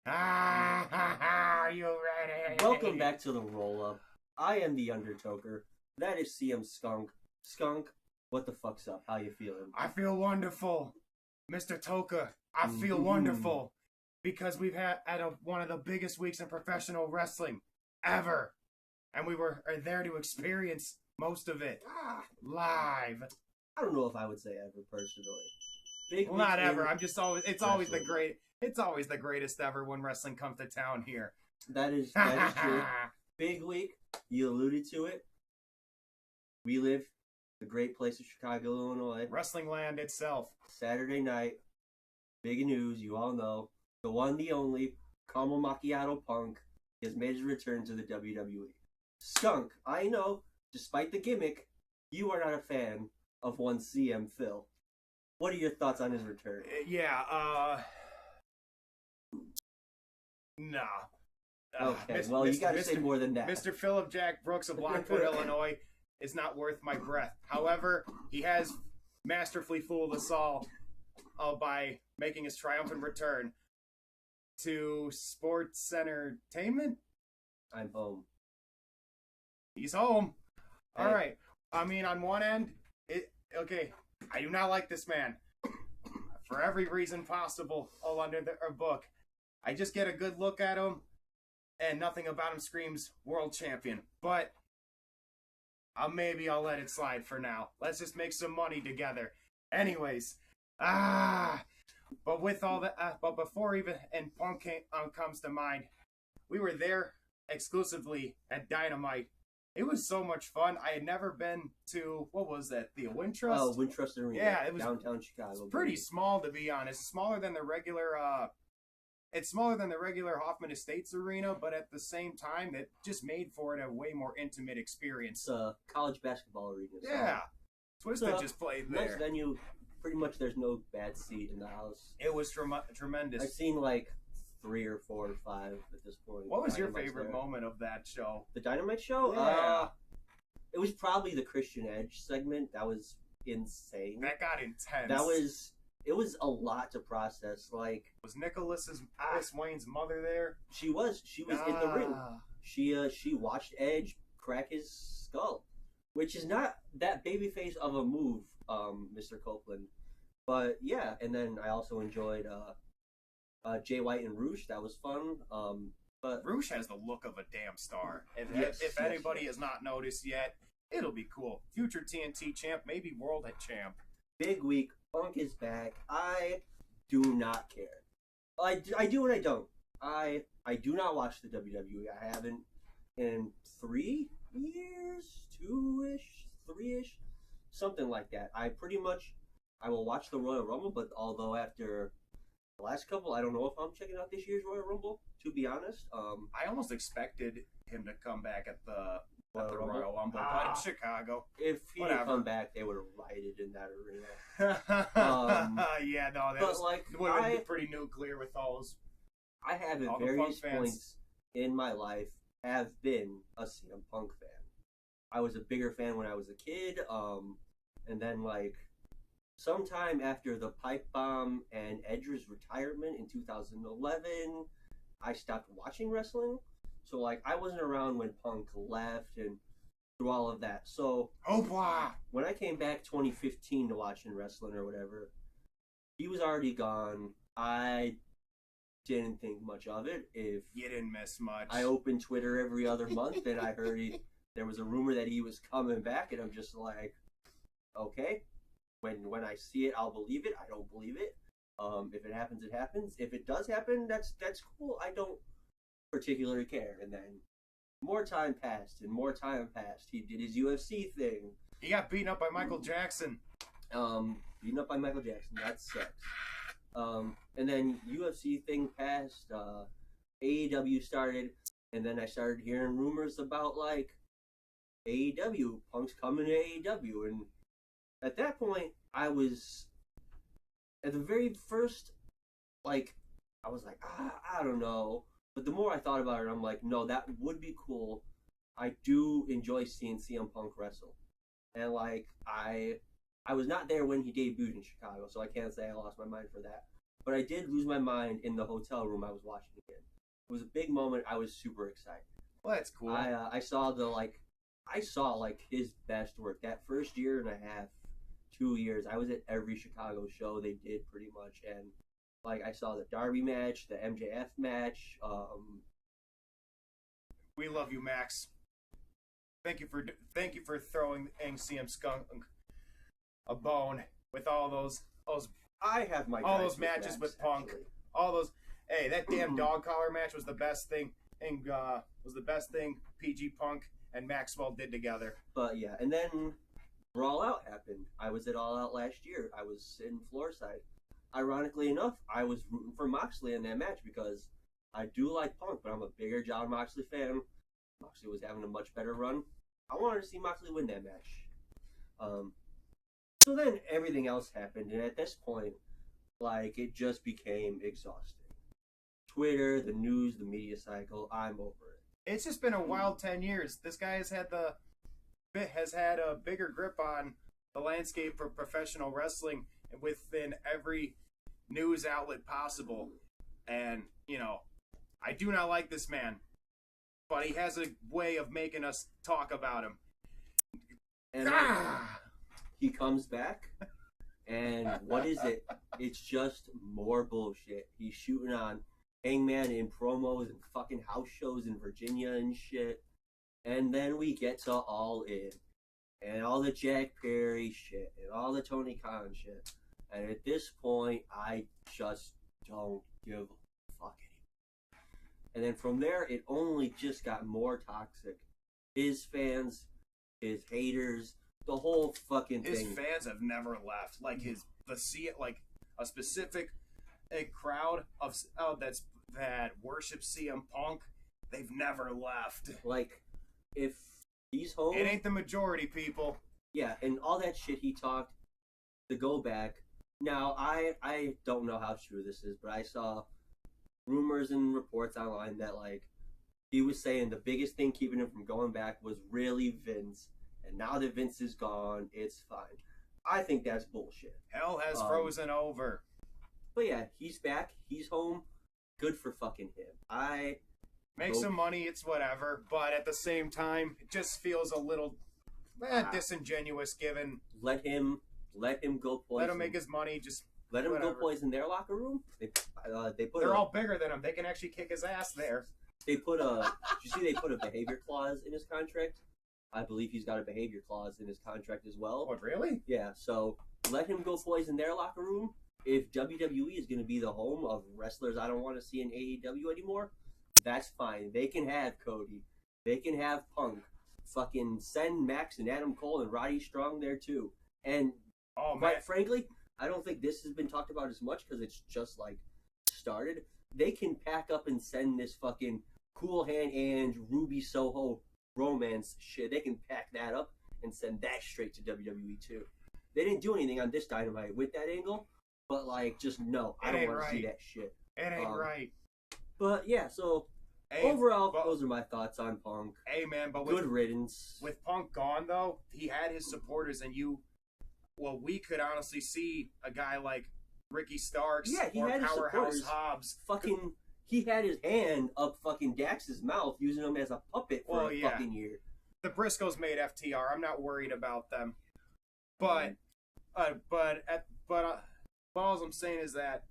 Are you ready? Welcome back to the roll-up. I am the Undertoker. That is CM Skunk. Skunk, what the fuck's up? How you feeling? I feel wonderful, Mr. Toka. I feel wonderful because we've had one of the biggest weeks in professional wrestling ever, and we were there to experience most of it live. I don't know if I would say ever personally. Well, not ever. I'm just always. It's always the great. It's always the greatest ever when wrestling comes to town here. That is true. Big week. You alluded to it. We live the great place of Chicago, Illinois. Wrestling land itself. Saturday night. Big news. You all know the one, the only Caramel Macchiato Punk has made his return to the WWE. Skunk, I know, despite the gimmick, you are not a fan of one CM Phil. What are your thoughts on his return? Nah. Okay, well, you gotta say more than that. Mr. Philip Jack Brooks of Lockport, Illinois is not worth my breath. However, he has masterfully fooled us all by making his triumphant return to sports entertainment. I'm home. He's home. Hey. All right. I mean, on one end, I do not like this man for every reason possible all under the book. I just get a good look at him, and nothing about him screams world champion. But maybe I'll let it slide for now. Let's just make some money together. Anyways, but with all that, but before even and Punk comes to mind, we were there exclusively at Dynamite. It was so much fun. I had never been to, what was that, the Wintrust? Oh, Wintrust Arena. Yeah, it was downtown Chicago. Pretty small, to be honest. Smaller than the regular. It's smaller than the regular Hoffman Estates Arena, but at the same time, it just made for it a way more intimate experience. It's a college basketball arena. So Yeah, Twisted just played there. Nice venue. Pretty much, there's no bad seat in the house. It was tremendous. I've seen like 3 or 4 or 5 at this point. What was your favorite moment of that show? The Dynamite show? Yeah. It was probably the Christian Edge segment. That was insane. That got intense. It was a lot to process. Like, was Nicholas Wayne's mother there? She was in the ring. She watched Edge crack his skull, which is not that babyface of a move, Mr. Copeland. But yeah, and then I also enjoyed Jay White and Roosh. That was fun. But Roosh has the look of a damn star. If anybody has not noticed yet, it'll be cool. Future TNT champ, maybe world champ. Big week. Punk is back. I do not care. I do and I don't. I do not watch the WWE. I haven't in 3 years, 2-ish, 3-ish, something like that. I will watch the Royal Rumble, but although after the last couple, I don't know if I'm checking out this year's Royal Rumble, to be honest. I almost expected him to come back at the Royal Rumble, but in Chicago. If he didn't come back, they would have rioted in that arena. Yeah, no, that would have been pretty nuclear with those. I have at various points in my life have been a CM Punk fan. I was a bigger fan when I was a kid, and then like sometime after the pipe bomb and Edge's retirement in 2011, I stopped watching wrestling. So, like, I wasn't around when Punk left and through all of that. So, when I came back 2015 to watching wrestling or whatever, he was already gone. I didn't think much of it. If you didn't miss much. I opened Twitter every other month, and I heard there was a rumor that he was coming back, and I'm just like, okay. When I see it, I'll believe it. I don't believe it. If it happens, it happens. If it does happen, that's cool. I don't particularly care. And then more time passed. He did his UFC thing. He got beaten up by Michael Jackson. Beaten up by Michael Jackson. That sucks. And then UFC thing passed. AEW started, and then I started hearing rumors about like AEW. Punk's coming to AEW, and at that point, I was at the very first, like, I was like, I don't know. But the more I thought about it, I'm like, no, that would be cool. I do enjoy seeing CM Punk wrestle. And, like, I was not there when he debuted in Chicago, so I can't say I lost my mind for that. but I did lose my mind in the hotel room I was watching it in. It was a big moment. I was super excited. Well, that's cool. I saw his best work. That first year and a half, 2 years, I was at every Chicago show they did pretty much, and like I saw the Darby match, the MJF match. We love you, Max. Thank you for throwing CM Skunk a bone with all those I have my all those matches with Punk. Actually. All those. Hey, that damn dog collar match was the best thing. PG Punk and Maxwell did together. But yeah, and then Brawl Out happened. I was at All Out last year. I was sitting floorside. Ironically enough, I was rooting for Moxley in that match because I do like Punk, but I'm a bigger John Moxley fan. Moxley was having a much better run. I wanted to see Moxley win that match. So then everything else happened, and at this point, like, it just became exhausting. Twitter, the news, the media cycle, I'm over it. It's just been a wild 10 years. This guy has had a bigger grip on the landscape for professional wrestling within every news outlet possible. And, I do not like this man, but he has a way of making us talk about him. And he comes back, and what is it? It's just more bullshit. He's shooting on Hangman in promos and fucking house shows in Virginia and shit. And then we get to All In, and all the Jack Perry shit, and all the Tony Khan shit. And at this point, I just don't give a fuck anymore. And then from there, it only just got more toxic. His fans, his haters, the whole fucking thing. His fans have never left. Like a specific crowd that worships CM Punk, they've never left. Like, if he's home, it ain't the majority, people. Yeah, and all that shit he talked, to go back. Now, I don't know how true this is, but I saw rumors and reports online that, like, he was saying the biggest thing keeping him from going back was really Vince. And now that Vince is gone, it's fine. I think that's bullshit. Hell has frozen over. But yeah, he's back. He's home. Good for fucking him. Make some money, it's whatever. But at the same time, it just feels a little disingenuous given. Let him go poison. Let him make his money, just let him whatever. go poison their locker room. They're all bigger than him. They can actually kick his ass there. They put a behavior clause in his contract? I believe he's got a behavior clause in his contract as well. What, really? Yeah, so let him go poison their locker room. If WWE is going to be the home of wrestlers I don't want to see in AEW anymore, that's fine. They can have Cody. They can have Punk. Fucking send Max and Adam Cole and Roddy Strong there too. And quite frankly, I don't think this has been talked about as much because it's just like started. They can pack up and send this fucking Cool Hand and Ruby Soho romance shit. They can pack that up and send that straight to WWE too. They didn't do anything on this Dynamite with that angle, but like, just no, I don't want to see that shit. It ain't right. But yeah, so overall, those are my thoughts on Punk. Hey man, but good riddance. With Punk gone though, he had his supporters, and we could honestly see a guy like Ricky Starks or Powerhouse Hobbs. He had his hand up fucking Dax's mouth, using him as a puppet for a fucking year. The Briscoes made FTR. I'm not worried about them. But all I'm saying is that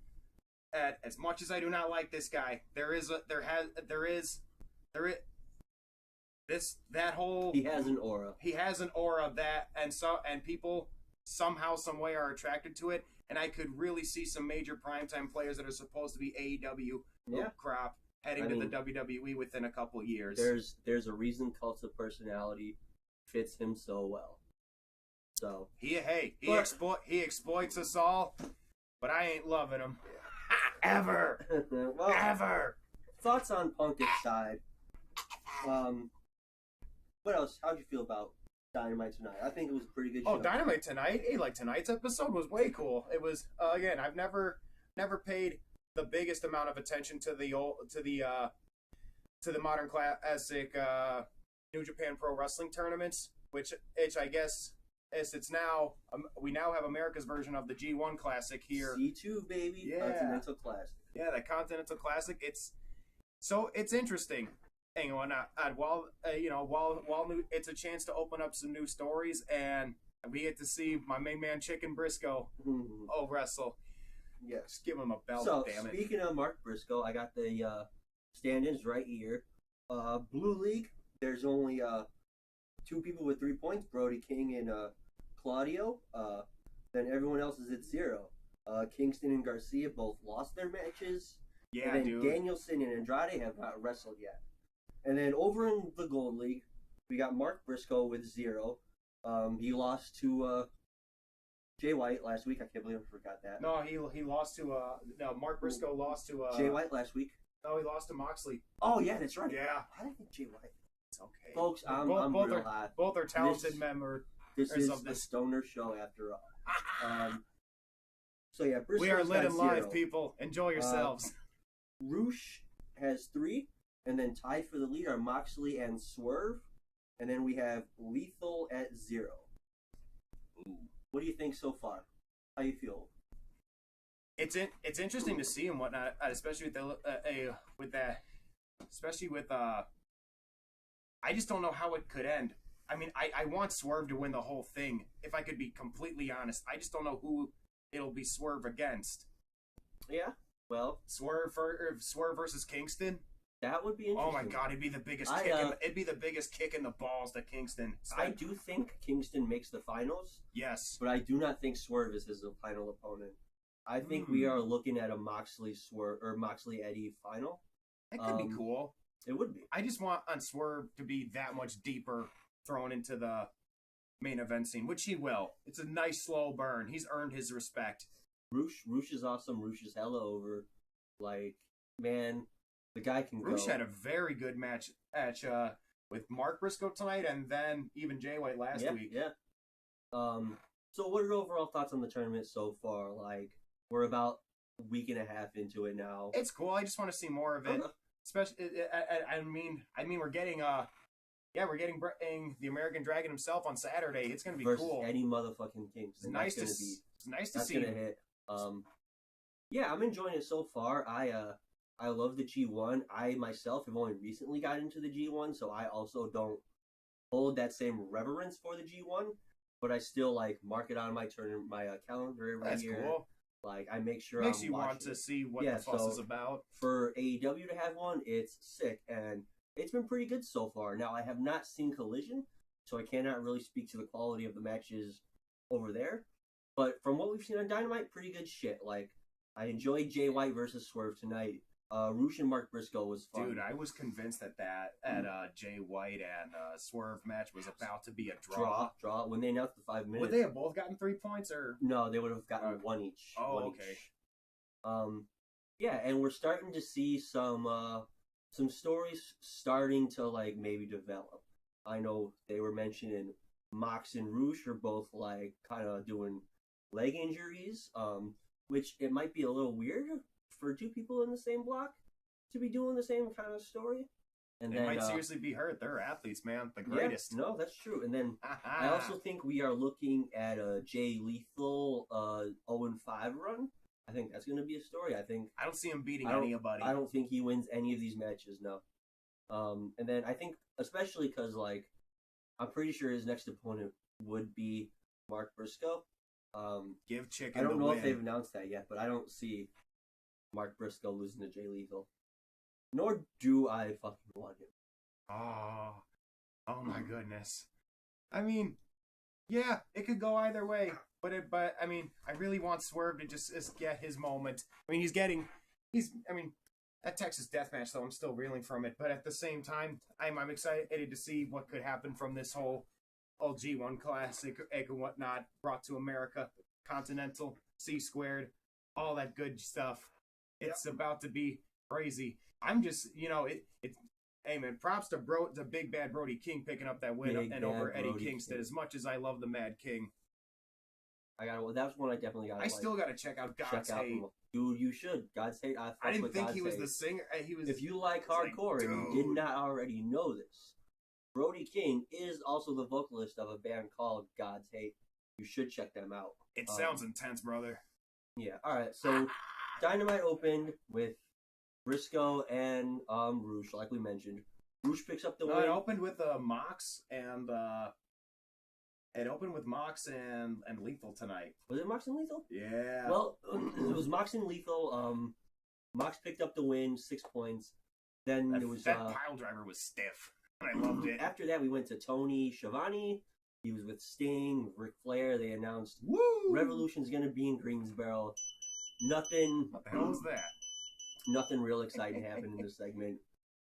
as much as I do not like this guy, he has an aura. He has an aura and people somehow, some way are attracted to it. And I could really see some major primetime players that are supposed to be AEW crap heading to the WWE within a couple years. There's a reason Cult of Personality fits him so well. So he exploits us all, but I ain't loving him ever. Ever. Thoughts on Punk aside. What else? How'd you feel about Dynamite tonight? I think it was a pretty good show. Oh, Dynamite tonight? Hey, like tonight's episode was way cool. It was again, I've never paid the biggest amount of attention to the modern classic New Japan Pro Wrestling tournaments, which I guess it's now we now have America's version of the G1 Classic here. C2 baby, Yeah. Continental Classic. Yeah, the Continental Classic. It's interesting. Hang on, while it's a chance to open up some new stories, and we get to see my main man Chicken Briscoe wrestle. Yes, just give him a belt. So damn it. Speaking of Mark Briscoe, I got the stand-ins right here. Blue League. There's only 2 people with 3 points: Brody King and Claudio. Then everyone else is at 0. Kingston and Garcia both lost their matches. Yeah, and then dude. Danielson and Andrade have not wrestled yet. And then over in the Gold League, we got Mark Briscoe with 0. He lost to Jay White last week. I can't believe I forgot that. No, he lost to Mark Briscoe lost to Jay White last week. No, he lost to Moxley. Oh yeah, that's right. Yeah. How did I think Jay White? It's okay. Folks, I'm both real are hot. both are talented members. This is of a this. stoner show after all. So yeah, Briscoe's We are lit got and live, 0. people. Enjoy yourselves. Roosh has 3, and then tied for the lead are Moxley and Swerve, and then we have Lethal at 0. Ooh. What do you think so far? How you feel? It's interesting to see and whatnot, especially with I just don't know how it could end. I mean, I want Swerve to win the whole thing. If I could be completely honest, I just don't know who it'll be Swerve against. Yeah, well, Swerve versus Kingston. That would be interesting. Oh my God, it'd be the biggest kick in the balls to Kingston. I do think Kingston makes the finals. Yes, but I do not think Swerve is his final opponent. I think we are looking at a Moxley Eddie final. It could be cool. It would be. I just want on Swerve to be that much deeper thrown into the main event scene, which he will. It's a nice slow burn. He's earned his respect. Roosh is awesome. Roosh is hella over. Like, man, the guy can go. Roosh had a very good match with Mark Briscoe tonight, and then even Jay White last week. Yeah. So what are your overall thoughts on the tournament so far? Like, we're about a week and a half into it now. It's cool. I just want to see more of it. Especially, I mean, we're getting the American Dragon himself on Saturday. It's gonna be versus cool. Eddie motherfucking Kingston. It's nice to see. That's gonna hit. Yeah, I'm enjoying it so far. I love the G1. I myself have only recently got into the G1, so I also don't hold that same reverence for the G1. But I still mark it on my calendar every year. Cool. Like, I make sure makes you want to see what the fuss is about. For AEW to have one, it's sick, and it's been pretty good so far. Now, I have not seen Collision, so I cannot really speak to the quality of the matches over there. But from what we've seen on Dynamite, pretty good shit. Like, I enjoyed Jay White versus Swerve tonight. Roosh and Mark Briscoe was fun. Dude, I was convinced that Jay White and Swerve match was about to be a Draw. When they announced the 5 minutes. Would they have both gotten 3 points, or no? They would have gotten 1 each. Oh, one okay. Each. Yeah, and we're starting to see some stories starting to maybe develop. I know they were mentioning Mox and Roosh are both kind of doing leg injuries, which it might be a little weird for 2 people in the same block to be doing the same kind of story. And they might seriously be hurt. They're athletes, man. The greatest. Yeah, no, that's true. And then I also think we are looking at a Jay Lethal 0-5 run. I think that's going to be a story. I don't see him beating anybody. I don't think he wins any of these matches, no. And then I think, especially because, I'm pretty sure his next opponent would be Mark Briscoe. Give Chicken I don't know win. if they've announced that yet, but I don't see Mark Briscoe losing to Jay Lethal. Nor do I fucking want him. Oh my goodness. I mean, yeah, it could go either way. But I mean, I really want Swerve to just get his moment. I mean, that Texas Death Match, though, I'm still reeling from it. But at the same time, I'm excited to see what could happen from this whole G1 Classic and whatnot brought to America. Continental, C-squared, all that good stuff. It's about to be crazy. I'm just, hey man, props to Big Bad Brody King picking up that win over Eddie Kingston. As much as I love the Mad King, that's one I definitely got. I still got to check out God's Hate. Dude, you should. God's Hate. I didn't think he was the singer. He was. If you like hardcore and you did not already know this, Brody King is also the vocalist of a band called God's Hate. You should check them out. It sounds intense, brother. Yeah. All right. So Dynamite opened with Briscoe and Roosh, like we mentioned. Roosh picks up the win. It opened with Mox and Lethal tonight. Was it Mox and Lethal? Yeah. Well, it was Mox and Lethal. Mox picked up the win, 6 points. Then that, there was that pile driver was stiff. I loved it. After that, we went to Tony Schiavone. He was with Sting, Ric Flair. They announced Revolution's going to be in Greensboro. Nothing. What the hell was that? Nothing real exciting happened in this segment.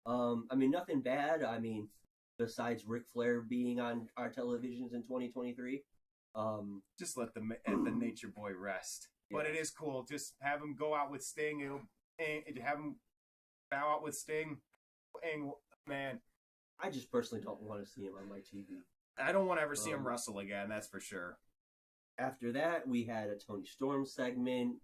I mean, nothing bad. I mean, besides Ric Flair being on our televisions in 2023. Just let the Nature Boy rest. Yeah. But it is cool. Just have him go out with Sting. Have him bow out with Sting. And, man. I just personally don't want to see him on my TV. I don't want to ever see him wrestle again, that's for sure. After that, we had a Tony Storm segment.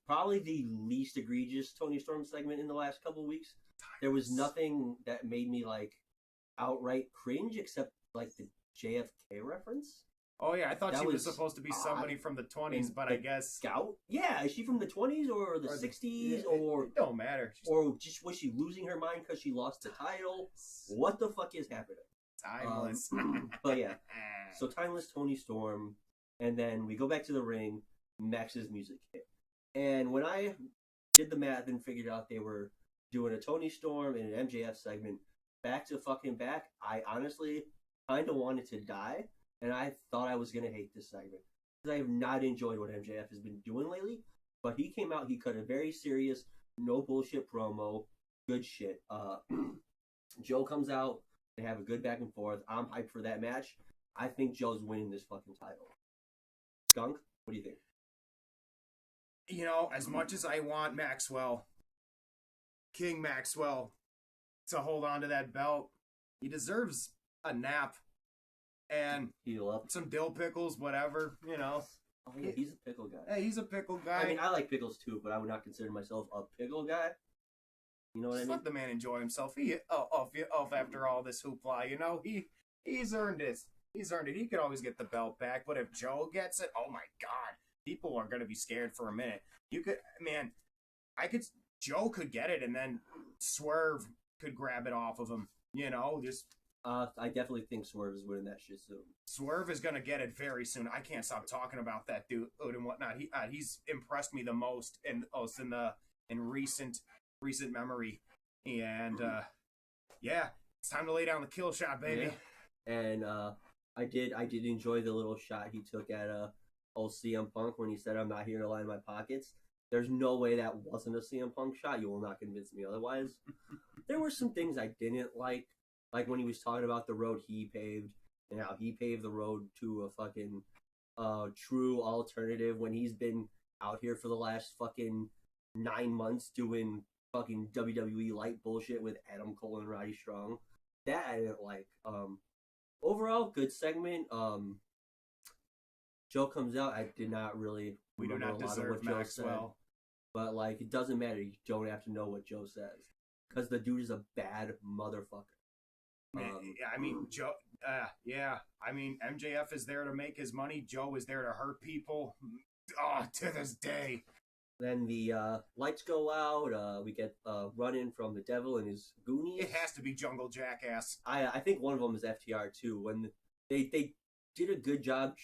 Probably the least egregious Tony Storm segment in the last couple of weeks. There was nothing that made me, like, outright cringe except, like, the JFK reference. Oh, yeah, I thought she was supposed to be somebody from the 20s, but I guess... Scout? Yeah, is she from the 20s or the 60s? Or it don't matter. Or just was she losing her mind because she lost the title? What the fuck is happening? Timeless. But yeah, so Timeless Tony Storm, and then we go back to the ring, Max's music hit. And when I did the math and figured out they were doing a Tony Storm and an MJF segment, back to fucking back, I honestly kind of wanted to die. And I thought I was going to hate this segment. Because I have not enjoyed what MJF has been doing lately. But he came out, he cut a very serious, no bullshit promo. Good shit. Joe comes out, they have a good back and forth. I'm hyped for that match. I think Joe's winning this fucking title. Skunk, what do you think? You know, as much as I want King Maxwell, to hold on to that belt, he deserves a nap. And heal up. Some dill pickles, whatever, you know. Oh, yeah, he's a pickle guy. Hey, he's a pickle guy. I mean, I like pickles too, but I would not consider myself a pickle guy. You know what I mean? Let the man enjoy himself. After all this hoopla, you know, he's earned it. He's earned it. He could always get the belt back, but if Joe gets it, oh my God, people are gonna be scared for a minute. Joe could get it, and then Swerve could grab it off of him. You know, just. I definitely think Swerve is winning that shit soon. Swerve is gonna get it very soon. I can't stop talking about that dude and whatnot. He's impressed me the most in recent memory. And yeah, it's time to lay down the kill shot, baby. Yeah. And I did enjoy the little shot he took at old CM Punk when he said, "I'm not here to line my pockets." There's no way that wasn't a CM Punk shot. You will not convince me otherwise. There were some things I didn't like when he was talking about the road he paved and how he paved the road to a fucking true alternative when he's been out here for the last fucking 9 months doing fucking WWE light bullshit with Adam Cole and Roddy Strong. That I didn't like. Overall, good segment. Joe comes out. I did not really remember a lot of what Joe said. But, like, it doesn't matter. You don't have to know what Joe says. Because the dude is a bad motherfucker. I mean, Joe. Yeah. I mean, MJF is there to make his money. Joe is there to hurt people. Oh, to this day. Then the lights go out. We get run-in from the Devil and his Goonies. It has to be Jungle Jackass. I think one of them is FTR too. When they did a good job,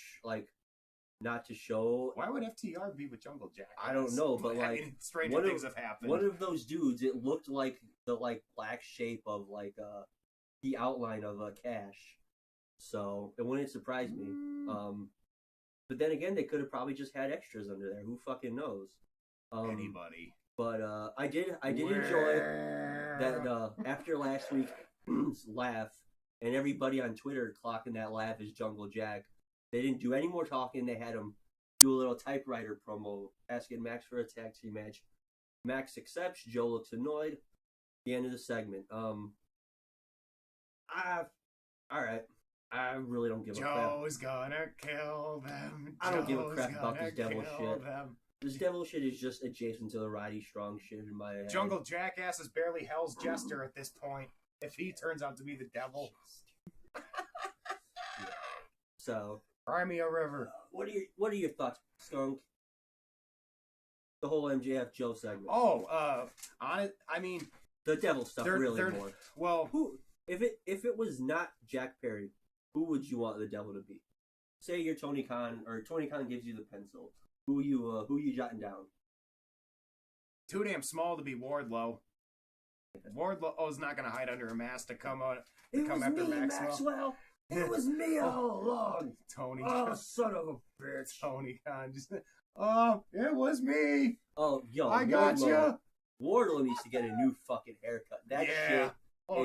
not to show. Why would FTR be with Jungle Jackass? I don't know, but like, I mean, stranger things have happened. One of those dudes, it looked like the black shape of the outline of Cash, so it wouldn't surprise me. But then again, they could have probably just had extras under there. Who fucking knows? Anybody. But I did enjoy that after last week's laugh, and everybody on Twitter clocking that laugh as Jungle Jack. They didn't do any more talking. They had him do a little typewriter promo, asking Max for a tag team match. Max accepts. Joe looks annoyed. The end of the segment. All right. I really don't give a crap. Joe's gonna kill them. I don't give a crap about this devil shit. This devil shit is just adjacent to the Roddy Strong shit in my head. Jungle Jackass is barely Hell's Jester at this point. If he turns out to be the devil. Yeah. So Crimea River. What are your thoughts, Skunk? The whole MJF Joe segment. Oh, on it. I mean, the devil stuff really more. Well, who if it was not Jack Perry, who would you want the devil to be? Say you're Tony Khan, or Tony Khan gives you the pencil. Who you jotting down? Too damn small to be Wardlow. Wardlow's not going to hide under a mask to come out. Come after Maxwell. It was me all along. Tony. Oh, son of a bitch. Tony Khan just. Oh, it was me. Oh, yo, I got you. Wardlow needs to get a new fucking haircut. That shit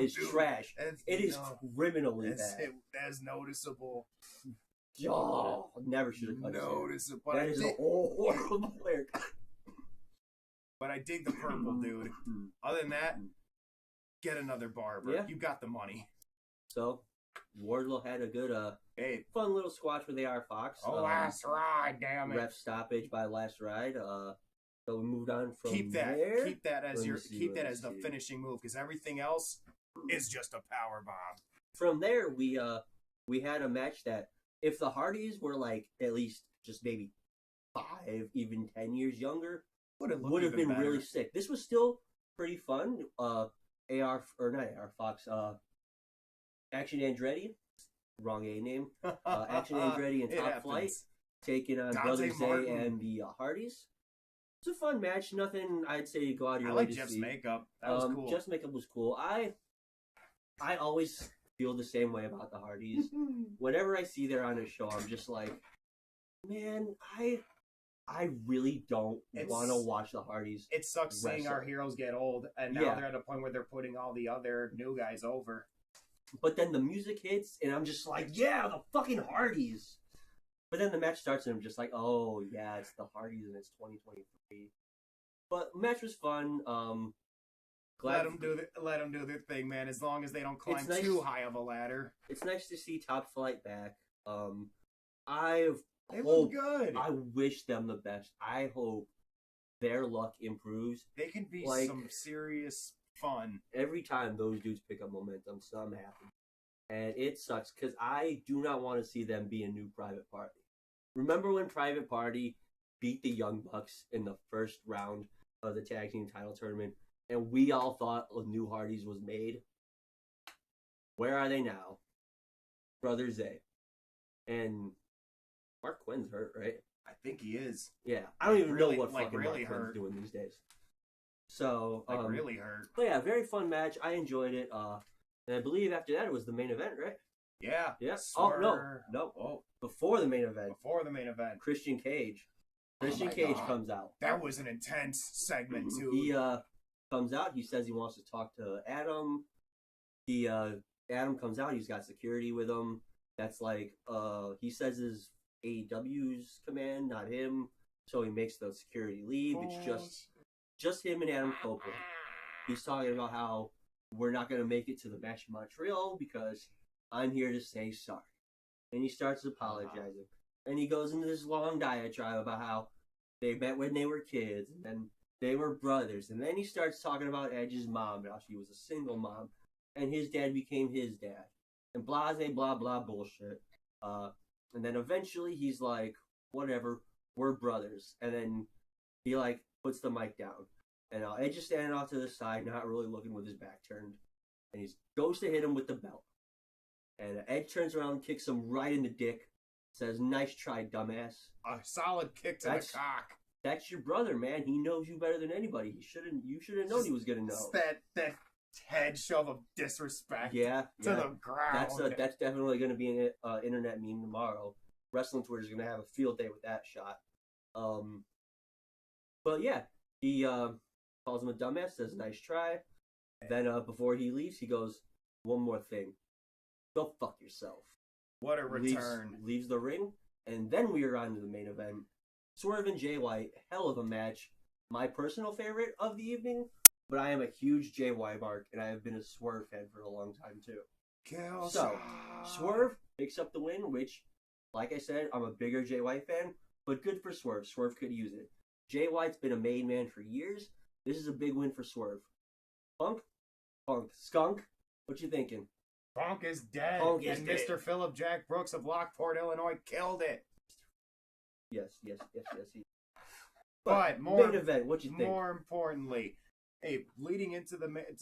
is trash. It is criminally bad. That is noticeable. Oh, never should have cut noticeable. That is a horrible haircut. But I dig the purple, dude. Other than that, get another barber. Yeah. You got the money. So, Wardlow had a good, fun little squash with AR Fox. Oh, Last Ride, damn it. Ref stoppage by Last Ride. So we moved on from there. Keep that as the finishing move, because everything else is just a power bomb. From there, we had a match that, if the Hardys were like at least just maybe 5, even 10 years younger, would have been really sick. This was still pretty fun. Action Andretti, wrong A name. Action Andretti and Top Flight taking on Brother Zay and the Hardys. It's a fun match. Nothing I'd say go out of your way to see. I like Jeff's makeup. That was cool. Jeff's makeup was cool. I always feel the same way about the Hardys. Whenever I see they're on a show, I'm just like, man, I really don't want to watch the Hardys. It sucks seeing our heroes get old, and now they're at a point where they're putting all the other new guys over. But then the music hits, and I'm just like, yeah, the fucking Hardys. But then the match starts, and I'm just like, oh, yeah, it's the Hardys, and it's 2023. But the match was fun. Let them do their thing, man, as long as they don't climb too high of a ladder. It's nice to see Top Flight back. They look good. I wish them the best. I hope their luck improves. They can be some serious fun. Every time those dudes pick up momentum, so I'm happy. And it sucks because I do not want to see them be a new Private Party. Remember when Private Party beat the Young Bucks in the first round of the tag team title tournament, and we all thought a new Hardys was made? Where are they now? Brother Zay. And Mark Quinn's hurt, right? I think he is. Yeah. I don't even know what fucking Mark Quinn's doing these days. So, really hurt. But yeah, very fun match. I enjoyed it. And I believe after that it was the main event, right? Yeah. Yeah. Oh, no. Oh, before the main event. Christian Cage. Christian Cage comes out. That was an intense segment, too. He comes out. He says he wants to talk to Adam. Adam comes out. He's got security with him. That's like, he says his AEW's command, not him. So he makes the security leave. It's just him and Adam Copeland. He's talking about how we're not going to make it to the match in Montreal because I'm here to say sorry. And he starts apologizing. And he goes into this long diatribe about how they met when they were kids, and then they were brothers. And then he starts talking about Edge's mom, and how she was a single mom, and his dad became his dad. And blase, blah, blah, bullshit. And then eventually he's like, whatever, we're brothers. And then he like puts the mic down. And Edge is standing off to the side, not really looking, with his back turned. And he goes to hit him with the belt. And Edge turns around, kicks him right in the dick. Says, nice try, dumbass. A solid kick to the cock. That's your brother, man. He knows you better than anybody. You should have known he was going to know. That head shove of disrespect to the ground. That's definitely going to be an internet meme tomorrow. Wrestling Twitter's going to have a field day with that shot. But yeah, he calls him a dumbass, says, nice try. Then before he leaves, he goes, one more thing. Go fuck yourself. What a return. Leaves the ring, and then we are on to the main event. Swerve and Jay White, hell of a match. My personal favorite of the evening, but I am a huge Jay White mark, and I have been a Swerve fan for a long time, too. So, Swerve picks up the win, which, like I said, I'm a bigger Jay White fan, but good for Swerve. Swerve could use it. Jay White's been a made man for years. This is a big win for Swerve. Skunk, what you thinking? Punk is dead. Punk is and dead. Mr. Philip Jack Brooks of Lockport, Illinois killed it. Yes. But main event, what you think? More importantly, hey, leading into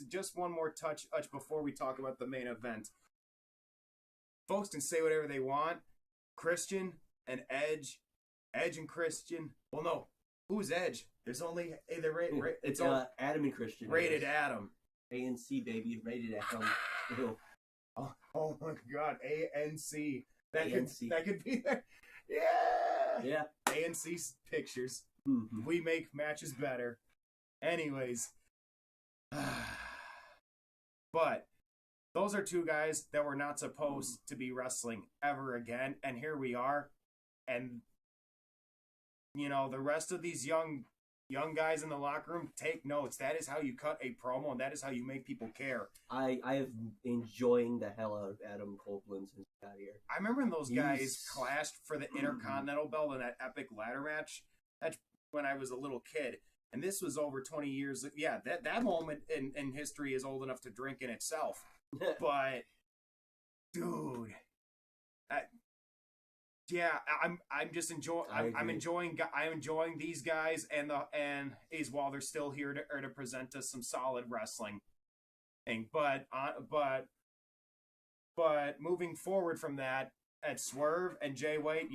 just one more touch before we talk about the main event. Folks can say whatever they want. Christian and Edge and Christian. Well, no, who's Edge? There's only it's Adam and Christian. Rated Adam. ANC baby, rated Adam. Oh my God, ANC. That could be there. Yeah. ANC's pictures. Mm-hmm. We make matches better. Anyways. But those are two guys that were not supposed to be wrestling ever again. And here we are. And, you know, the rest of these young guys in the locker room, take notes. That is how you cut a promo, and that is how you make people care. I have enjoying the hell out of Adam Copeland since he got here. I remember when those guys clashed for the Intercontinental belt in that epic ladder match. That's when I was a little kid. And this was over 20 years. Yeah, that moment in history is old enough to drink in itself. But, dude, I'm just enjoying. I'm enjoying these guys and while they're still here to present us some solid wrestling. But moving forward from that, at Swerve and Jay White,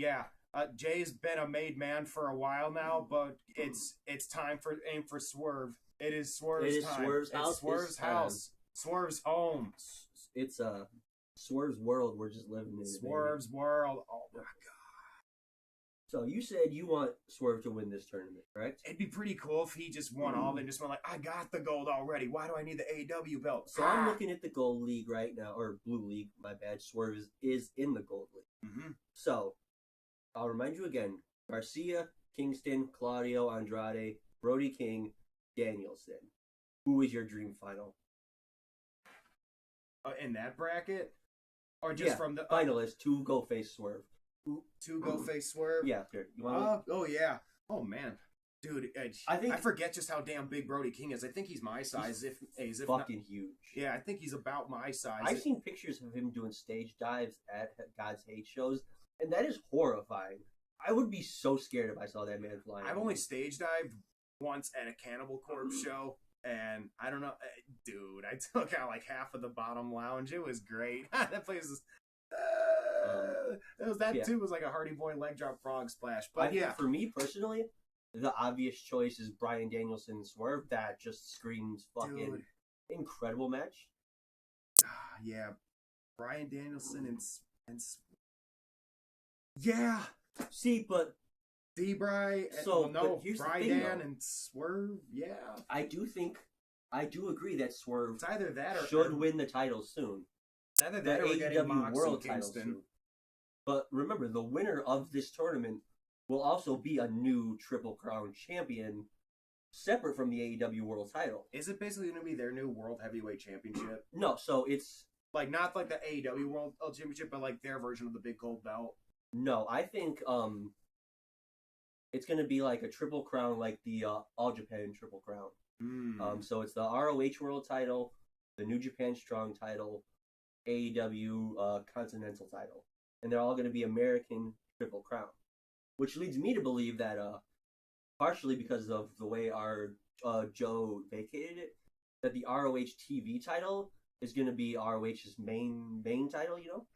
Jay's been a made man for a while now, but it's time for Swerve. It is Swerve's time. Swerve's house. It's Swerve's house. Swerve's home. It's Swerve's world. We're just living in it. Swerve's world. Oh my God. So you said you want Swerve to win this tournament, correct? It'd be pretty cool if he just won all and just went like, I got the gold already. Why do I need the AEW belt? So I'm looking at the Gold League right now, or Blue League, my bad. Swerve is in the Gold League. Mm-hmm. So I'll remind you again. Garcia, Kingston, Claudio, Andrade, Brody King, Danielson. Who is your dream final? In that bracket? Or just from the... finalists to go face Swerve. To go face Swerve? Yeah, sure. You want oh, yeah. Oh, man. Dude, I forget just how damn big Brody King is. I think he's my size. He's fucking not, huge. Yeah, I think he's about my size. I've seen pictures of him doing stage dives at God's Hate shows, and that is horrifying. I would be so scared if I saw that man flying. I've only stage dived once at a Cannibal Corpse show, and I don't know. Dude, I took out like half of the bottom lounge. It was great. That place is... too was like a Hardy Boy leg drop frog splash. But for me personally, the obvious choice is Bryan Danielson Swerve. That just screams fucking incredible match. Yeah, Bryan Danielson and yeah. See, but D-Bry. Here's Bryan the thing, Dan and Swerve. Yeah, I do agree that Swerve it's either that or should win the title soon. It's either that or getting Mox World and Kingston. Title soon. But remember, the winner of this tournament will also be a new Triple Crown champion, separate from the AEW World Title. Is it basically going to be their new World Heavyweight Championship? No, so it's like not like the AEW World Championship, but like their version of the big gold belt. No, I think it's going to be like a Triple Crown, like the All Japan Triple Crown. So it's the ROH World Title, the New Japan Strong Title, AEW Continental Title, and they're all going to be American Triple Crown, which leads me to believe that partially because of the way our Joe vacated it, that the ROH TV title is going to be ROH's main title, you know.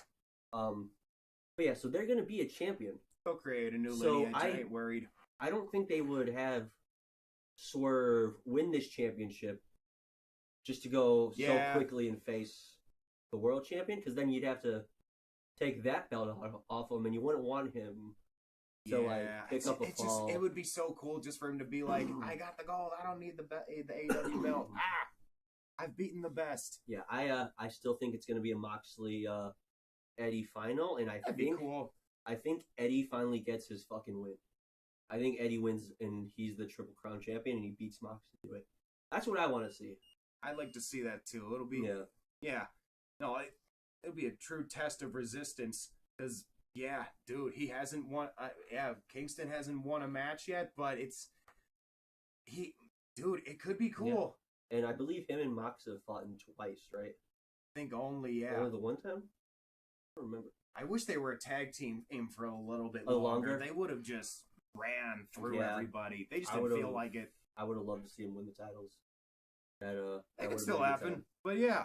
But yeah, so they're going to be a champion. They'll create a new lineage. I ain't worried. I don't think they would have Swerve win this championship just to go so quickly and face the world champion, because then you'd have to take that belt off him, and you wouldn't want him to pick up a fall. It would be so cool just for him to be like, I got the gold. I don't need the AEW belt. I've beaten the best. Yeah, I still think it's going to be a Moxley Eddie final, and I think Eddie finally gets his fucking win. I think Eddie wins, and he's the Triple Crown champion, and he beats Moxley to it. That's what I want to see. I'd like to see that too. It'll be no, it'll be a true test of resistance, because dude, he hasn't won. Kingston hasn't won a match yet, but it could be cool. Yeah. And I believe him and Mox have fought in twice, right? think only, yeah. Only the one time? I don't remember. I wish they were a tag team for a little bit longer. They would have just ran through everybody. They just didn't feel like it. I would have loved to see them win the titles. That could still happen. But yeah.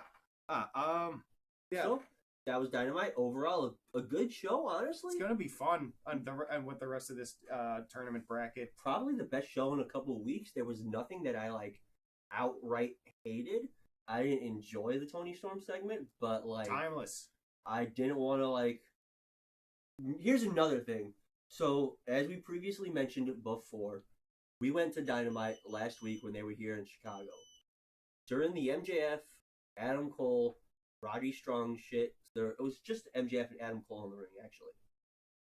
Yeah. So, that was Dynamite. Overall, a good show, honestly. It's going to be fun and with the rest of this tournament bracket. Probably the best show in a couple of weeks. There was nothing that I, outright hated. I didn't enjoy the Tony Storm segment, but, timeless. I didn't want to, Here's another thing. So, as we previously mentioned before, we went to Dynamite last week when they were here in Chicago. During the MJF, Adam Cole, Roddy Strong shit, it was just MJF and Adam Cole in the ring, actually.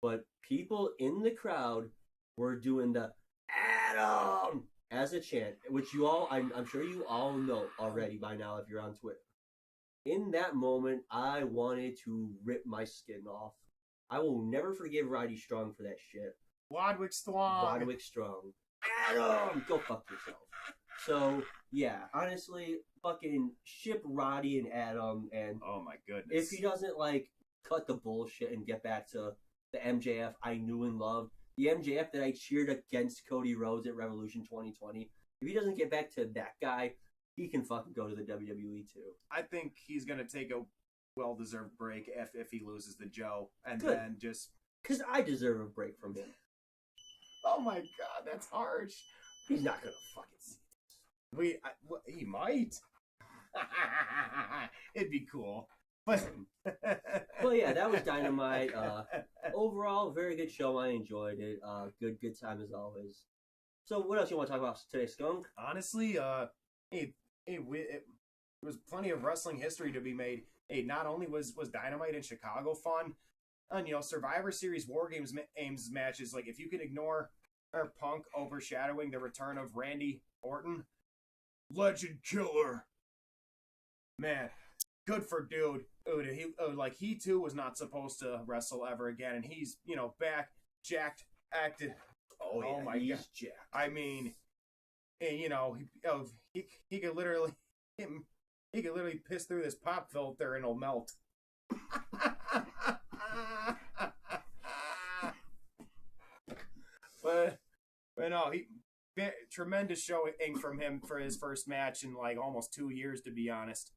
But people in the crowd were doing the Adam as a chant, which I'm sure you all know already by now if you're on Twitter. In that moment, I wanted to rip my skin off. I will never forgive Roddy Strong for that shit. Wadwick Strong. Adam! Go fuck yourself. So, yeah, honestly, fucking ship Roddy and Adam, and oh my goodness. If he doesn't, cut the bullshit and get back to the MJF I knew and loved, the MJF that I cheered against Cody Rhodes at Revolution 2020, if he doesn't get back to that guy, he can fucking go to the WWE too. I think he's going to take a well-deserved break if he loses to Joe, and Good. Then just... Because I deserve a break from him. Oh my god, that's harsh. He's not going to fucking see this. He might. It'd be cool. But well, yeah, that was Dynamite. Overall, very good show. I enjoyed it. Good time as always. So, what else you want to talk about today, Skunk? Honestly, it was plenty of wrestling history to be made. Hey, not only was Dynamite in Chicago fun, and Survivor Series War Games matches. If you can ignore Punk overshadowing the return of Randy Orton, legend killer. Man, good for dude. He too was not supposed to wrestle ever again, and he's back, jacked, acted. Oh yeah, my he's god, jacked. I mean, and, he could literally piss through this pop filter and it'll melt. but no, tremendous showing from him for his first match in almost 2 years, to be honest.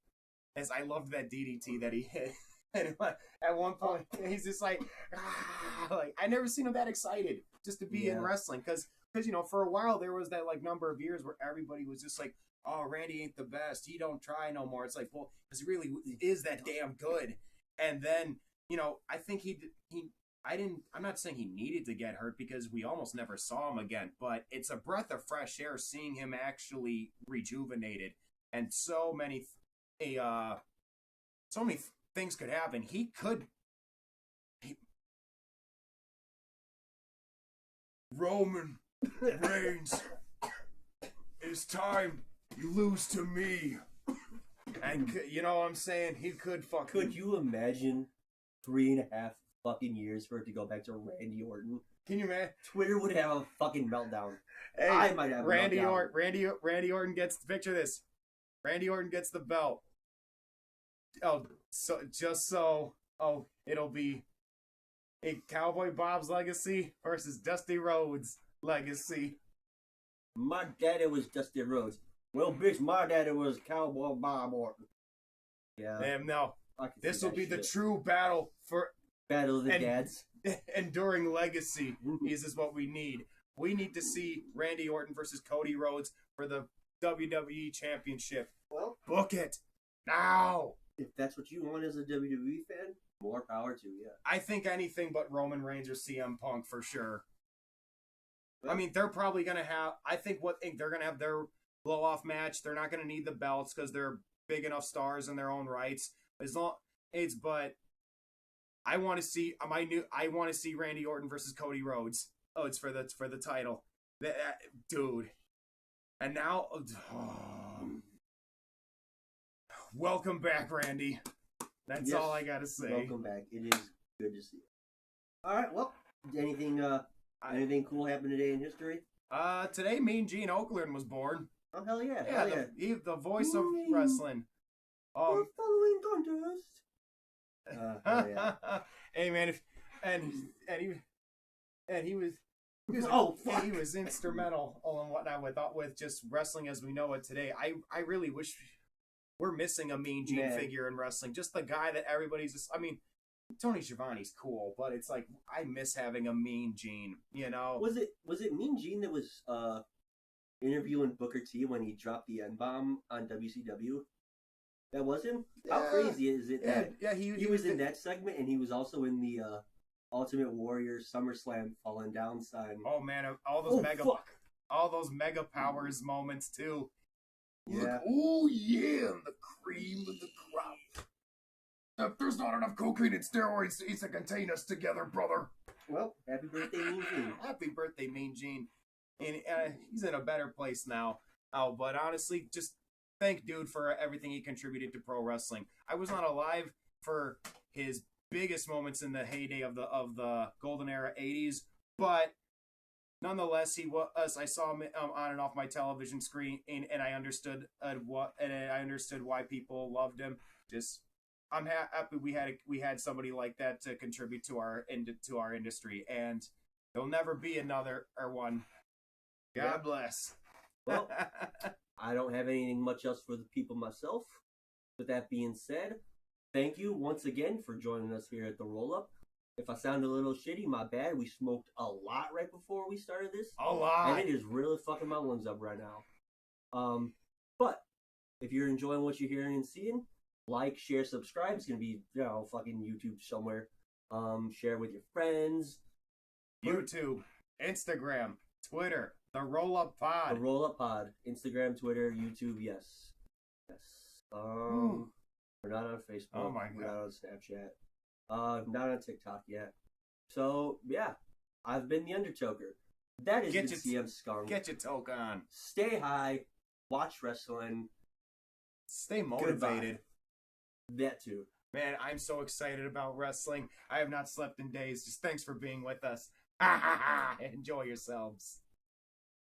As I loved that DDT that he hit. And at one point, he's just I never seen him that excited just to be in wrestling. Because for a while there was that number of years where everybody was just oh, Randy ain't the best. He don't try no more. It's well, because he really is that damn good. And then, I think I'm not saying he needed to get hurt because we almost never saw him again, but it's a breath of fresh air seeing him actually rejuvenated. And so many things could happen. Roman Reigns, it's time you lose to me. And you know what I'm saying? He could fucking... Could you imagine 3.5 fucking years for it to go back to Randy Orton? Can you, man? Twitter would have a fucking meltdown. Hey, I might have a meltdown. Randy Orton gets... Picture this. Randy Orton gets the belt. Oh, it'll be a Cowboy Bob's legacy versus Dusty Rhodes' legacy. My daddy was Dusty Rhodes. Well, bitch, my daddy was Cowboy Bob Orton. Yeah. Damn, no. This will be the true battle of the dads. Enduring legacy. This is what we need. We need to see Randy Orton versus Cody Rhodes for the WWE Championship. Well, book it now. If that's what you want as a WWE fan, more power to you. I think anything but Roman Reigns or CM Punk for sure. Well, I mean, they're probably going to have... I think they're going to have their blow-off match. They're not going to need the belts because they're big enough stars in their own rights. But I want to see... I want to see Randy Orton versus Cody Rhodes. Oh, it's for the title. Dude. And now... welcome back, Randy. That's all I gotta say. Welcome back. It is good to see you. All right. Well, anything cool happened today in history? Today, Mean Gene Okerlund was born. Oh hell yeah! Yeah, the voice of wrestling. We're following contest. Yeah. Hey man, he was he was instrumental and whatnot with just wrestling as we know it today. I really wish we're missing a Mean Gene figure in wrestling. Just the guy that everybody's just. I mean, Tony Schiavone's cool, but it's like I miss having a Mean Gene. You know? Was it Mean Gene that was interviewing Booker T when he dropped the N-bomb on WCW? That was him? How crazy is it that he was in that segment and he was also in the Ultimate Warrior SummerSlam Falling Down sign? Oh man, all those mega powers moments too. Yeah. Oh yeah, I'm the cream of the crop. If there's not enough cocaine and steroids to contain us together, brother. Well, happy birthday, Mean Gene. Happy birthday, Mean Gene. And he's in a better place now. Oh, but honestly, just thank dude for everything he contributed to pro wrestling. I was not alive for his biggest moments in the heyday of the golden era 80s, but nonetheless, I saw him on and off my television screen, and I understood why people loved him. I'm happy we had somebody like that to contribute to our industry, and there'll never be another one. God bless. Well, I don't have anything much else for the people myself. With that being said, thank you once again for joining us here at The Roll Up. If I sound a little shitty, my bad. We smoked a lot right before we started this. A lot. And it is really fucking my lungs up right now. But if you're enjoying what you're hearing and seeing, like, share, subscribe. It's going to be, fucking YouTube somewhere. Share with your friends. YouTube, Instagram, Twitter, TheRollUpPod. TheRollUpPod. Instagram, Twitter, YouTube, yes. We're not on Facebook. Oh my God. We're not on Snapchat. Not on TikTok yet. So, yeah. I've been the Undertoker. That is the CM Skunk. Get your toke on. Stay high. Watch wrestling. Stay motivated. Goodbye. That too. Man, I'm so excited about wrestling. I have not slept in days. Just thanks for being with us. Enjoy yourselves.